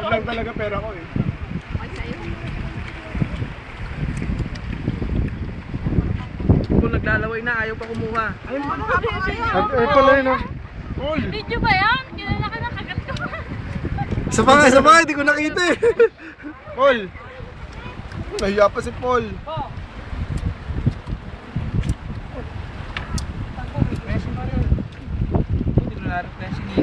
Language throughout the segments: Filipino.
Lang talaga pera ko eh. Kung naglalaway na, ayaw pa kumuha. Ayun pa na. Ay pala yun oh. Paul! Video ba yan? Kilala ka ng kagat ko. Sa bagay, hindi ko nakita eh. Paul! Nahiya pa si Paul. Hindi ko na-refresh ni.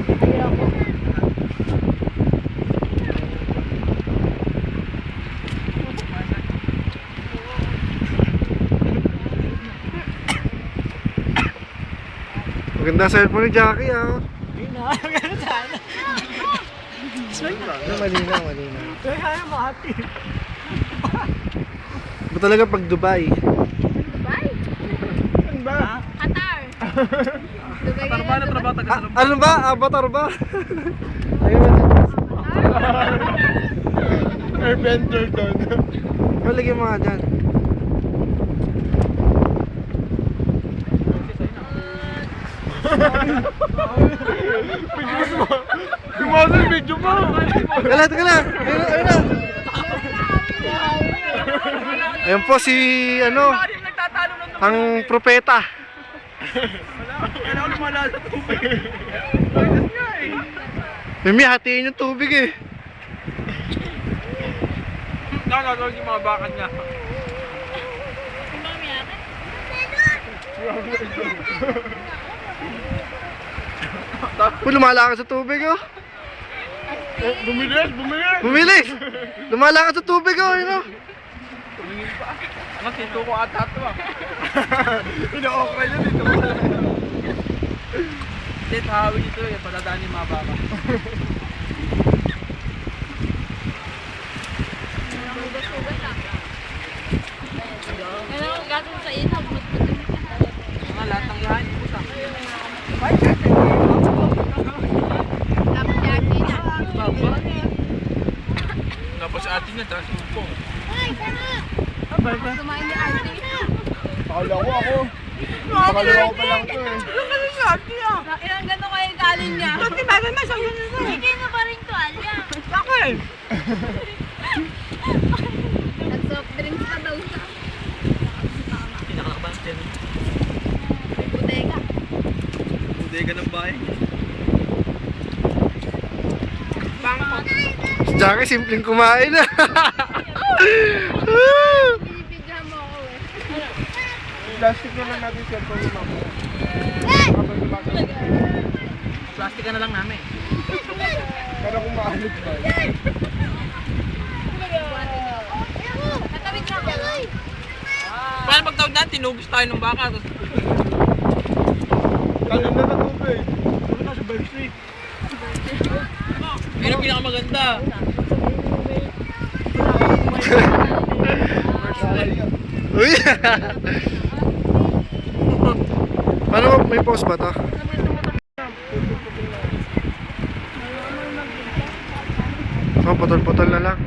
Maganda cellphone ni Jackie ah. Malinaw. Ba talaga pag Dubai? Dubai? Ano ba? Qatar. Dubai Ano ba na trabaho taga sa Ano ba? Avatar ba? Ayun. Airbender doon. Malagyan mga dyan. Gumawa ng video mo! Teka lang. Ayun na. Ayun po si ano, nagtatalo ng ang propeta. Kailangan ko lumalala sa tubig. Mimi, hatiin yung tubig eh. Nakakagawin yung mga bakan niya. Uy, lumalakas sa tubig oh. Bumilis! Bumilis! Lumalakas sa tubig oh, yun oh. Tumingin pa. Ano, tito ko ata ito ah. Ina-okra niya dito. Hindi, tahawin ito eh. Padadaan yung mga baka. Kailangan gatin sa ito. Mga lahat ng yahan, pusa. Dapat yaki na. Baba. Tapos si atin na, tapos yung pong. Kumain ni Artie. Akala ko ako. Nakalawa ko pa lang ito eh. Ilang gano'n kayo galing niya? Bakit bagay mas ang yun ito? Hindi mo pa rin tuwalya. Bakit? Nag-soft drinks pa daw siya. Pinakalakaban siya. May bodega. Bodega ng bahay. Si Jackie simpleng kumain ah. Binibigyan mo ako eh. Plastic na lang natin cellphone mo mama. Plastic ka na lang namin. Para kung maalit ba. Katawid na ako. Paano pagtawag natin, tinubos tayo ng baka. Tapos, Kalim na na tubig. Ano na sa birthday? yun ang pinakamaganda. Uy! Paano may pause ba to? Oh, putol-putol na lang.